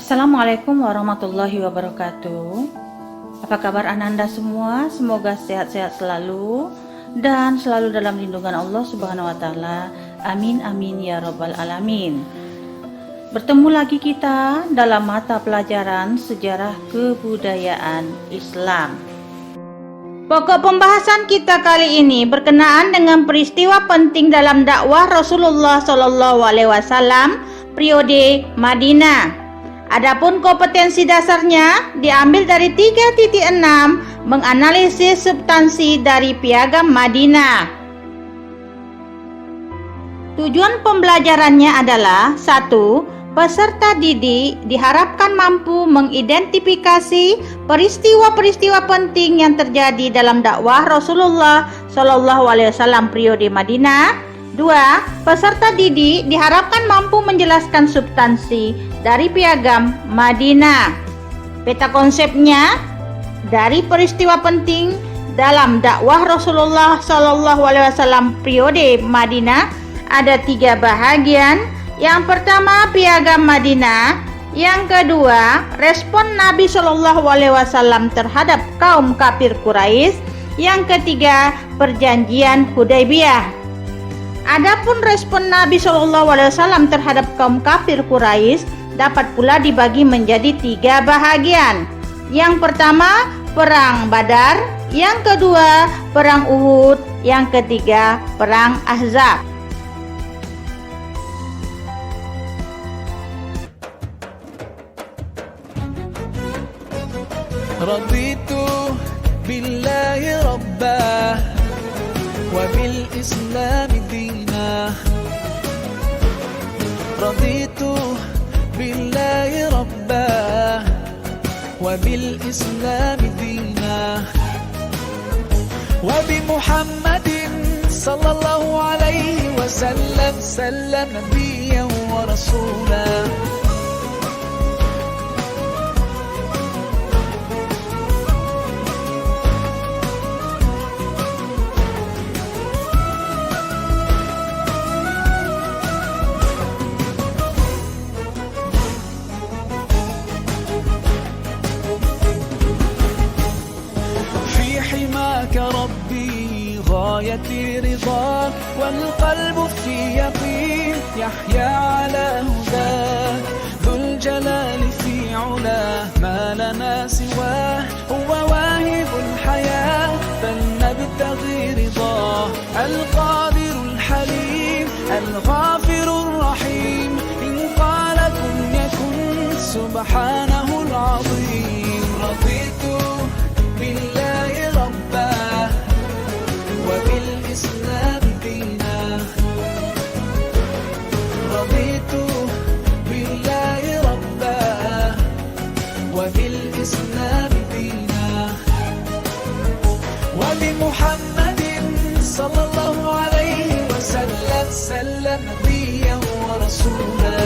Assalamualaikum warahmatullahi wabarakatuh. Apa kabar Ananda semua? Semoga sehat-sehat selalu dan selalu dalam lindungan Allah Subhanahu wa taala. Amin amin ya rabbal alamin. Bertemu lagi kita dalam mata pelajaran sejarah kebudayaan Islam. Pokok pembahasan kita kali ini berkenaan dengan peristiwa penting dalam dakwah Rasulullah Shallallahu Alaihi Wasallam periode Madinah. Adapun kompetensi dasarnya diambil dari 3.6 menganalisis substansi dari Piagam Madinah. Tujuan pembelajarannya adalah 1. Peserta didik diharapkan mampu mengidentifikasi peristiwa-peristiwa penting yang terjadi dalam dakwah Rasulullah Shallallahu Alaihi Wasallam periode Madinah. 2. Peserta didik diharapkan mampu menjelaskan substansi dari Piagam Madinah. Peta konsepnya dari peristiwa penting dalam dakwah Rasulullah Shallallahu Alaihi Wasallam periode Madinah ada 3 bahagian. Yang pertama, Piagam Madinah. Yang kedua, respon Nabi Shallallahu Alaihi Wasallam terhadap kaum kafir Quraisy. Yang ketiga, Perjanjian Hudaybiyah. Adapun respon Nabi Shallallahu Alaihi Wasallam terhadap kaum kafir Quraisy dapat pula dibagi menjadi 3 bahagian. Yang pertama, Perang Badar. Yang kedua, Perang Uhud. Yang ketiga, Perang Ahzab. Raditu billahi rabbah wa bil islam dinah. Raditu billahi rabbah wa bil islam dinah wa bi Muhammadin sallallahu alaihi wasallam sallam nabiyyan wa rasulah. ربي غايتي رضاك والقلب في يقين يحيا على هداك ذو الجلال في علاه ما لنا سواه هو واهب الحياة فلنبتغي رضاه القادر الحليم الغافر الرحيم إن قال كن يكن سبحانه العظيم. رضيت بالله ربا وبالإسلام دينا. رضيت بالله ربا وبالإسلام دينا وبمحمد صلى الله عليه وسلم سلم نبيا ورسولا.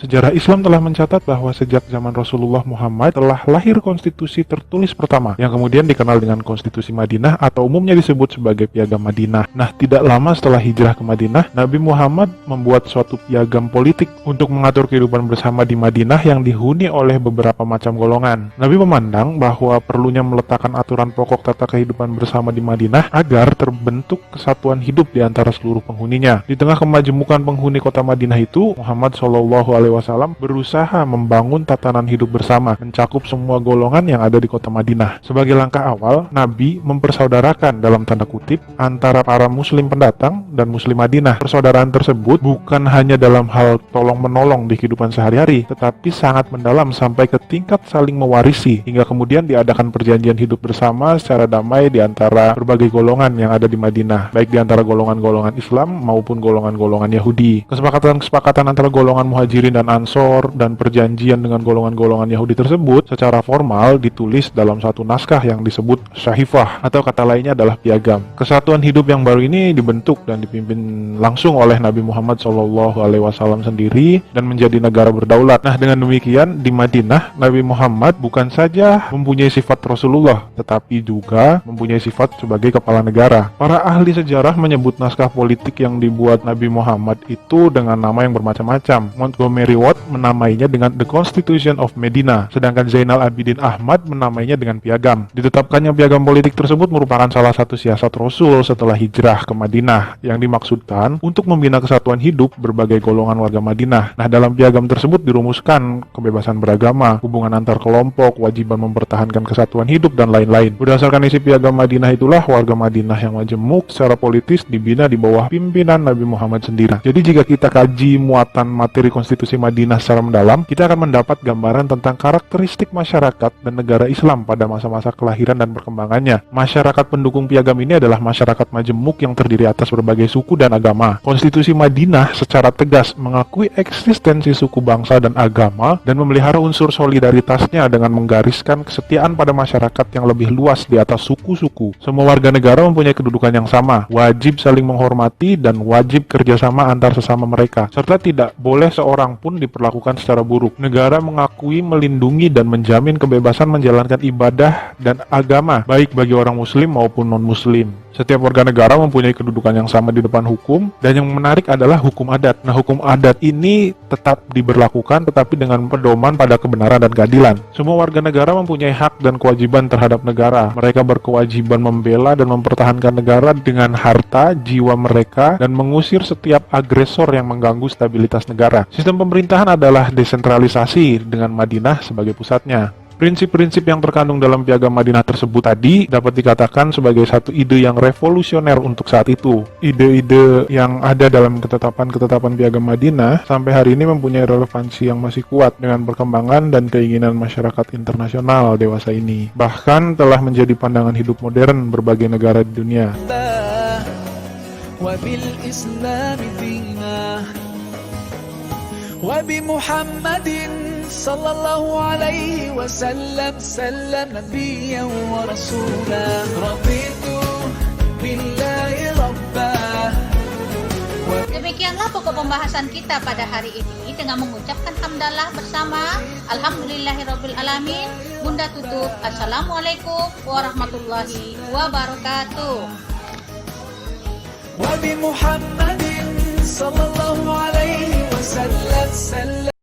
Sejarah Islam telah mencatat bahwa sejak zaman Rasulullah Muhammad telah lahir konstitusi tertulis pertama yang kemudian dikenal dengan Konstitusi Madinah atau umumnya disebut sebagai Piagam Madinah. Nah, tidak lama setelah hijrah ke Madinah, Nabi Muhammad membuat suatu piagam politik untuk mengatur kehidupan bersama di Madinah yang dihuni oleh beberapa macam golongan. Nabi memandang bahwa perlunya meletakkan aturan pokok tata kehidupan bersama di Madinah agar terbentuk kesatuan hidup di antara seluruh penghuninya. Di tengah kemajemukan penghuni kota Madinah itu, Muhammad Shallallahu Alaihi Wasallam berusaha membangun tatanan hidup bersama, mencakup semua golongan yang ada di kota Madinah. Sebagai langkah awal, Nabi mempersaudarakan dalam tanda kutip antara para muslim pendatang dan muslim Madinah. Persaudaraan tersebut bukan hanya dalam hal tolong-menolong di kehidupan sehari-hari, tetapi sangat mendalam sampai ke tingkat saling mewarisi, hingga kemudian diadakan perjanjian hidup bersama secara damai di antara berbagai golongan yang ada di Madinah, baik di antara golongan-golongan Islam maupun golongan-golongan Yahudi. Kesepakatan-kesepakatan antara golongan Muhajirin dan dan Ansor dan perjanjian dengan golongan-golongan Yahudi tersebut secara formal ditulis dalam satu naskah yang disebut Syahifah, atau kata lainnya adalah piagam. Kesatuan hidup yang baru ini dibentuk dan dipimpin langsung oleh Nabi Muhammad SAW sendiri dan menjadi negara berdaulat. Nah, dengan demikian di Madinah, Nabi Muhammad bukan saja mempunyai sifat Rasulullah, tetapi juga mempunyai sifat sebagai kepala negara. Para ahli sejarah menyebut naskah politik yang dibuat Nabi Muhammad itu dengan nama yang bermacam-macam. Montgomery Watt menamainya dengan The Constitution of Medina, sedangkan Zainal Abidin Ahmad menamainya dengan piagam. Ditetapkannya piagam politik tersebut merupakan salah satu siasat Rasul setelah hijrah ke Madinah yang dimaksudkan untuk membina kesatuan hidup berbagai golongan warga Madinah. Nah, dalam piagam tersebut dirumuskan kebebasan beragama, hubungan antar kelompok, kewajiban mempertahankan kesatuan hidup, dan lain-lain. Berdasarkan isi piagam Madinah itulah warga Madinah yang majemuk secara politis dibina di bawah pimpinan Nabi Muhammad sendiri. Jadi jika kita kaji muatan materi konstitusi Madinah secara mendalam, kita akan mendapat gambaran tentang karakteristik masyarakat dan negara Islam pada masa-masa kelahiran dan perkembangannya. Masyarakat pendukung piagam ini adalah masyarakat majemuk yang terdiri atas berbagai suku dan agama. Konstitusi Madinah secara tegas mengakui eksistensi suku, bangsa, dan agama dan memelihara unsur solidaritasnya dengan menggariskan kesetiaan pada masyarakat yang lebih luas di atas suku-suku. Semua warga negara mempunyai kedudukan yang sama, wajib saling menghormati dan wajib kerjasama antar sesama mereka, serta tidak boleh seorang pun diperlakukan secara buruk. Negara mengakui, melindungi, dan menjamin kebebasan menjalankan ibadah dan agama, baik bagi orang muslim maupun non-muslim. Setiap warga negara mempunyai kedudukan yang sama di depan hukum, dan yang menarik adalah hukum adat. Nah, hukum adat ini tetap diberlakukan tetapi dengan pedoman pada kebenaran dan keadilan. Semua warga negara mempunyai hak dan kewajiban terhadap negara. Mereka berkewajiban membela dan mempertahankan negara dengan harta, jiwa mereka, dan mengusir setiap agresor yang mengganggu stabilitas negara. Sistem pemerintahan adalah desentralisasi dengan Madinah sebagai pusatnya. Prinsip-prinsip yang terkandung dalam piagam Madinah tersebut tadi dapat dikatakan sebagai satu ide yang revolusioner untuk saat itu. Ide-ide yang ada dalam ketetapan-ketetapan piagam Madinah sampai hari ini mempunyai relevansi yang masih kuat dengan perkembangan dan keinginan masyarakat internasional dewasa ini. Bahkan telah menjadi pandangan hidup modern berbagai negara di dunia. وبالإسلام دينا وبمحمد صلى الله عليه وسلم سلم نبيا ورسولا رضيت بالله ربا. Demikianlah pokok pembahasan kita pada hari ini dengan mengucapkan hamdalah bersama Alhamdulillahirabbil alamin. Bunda tutup. Assalamualaikum warahmatullahi wabarakatuh. وبمحمد صلى الله عليه وسلم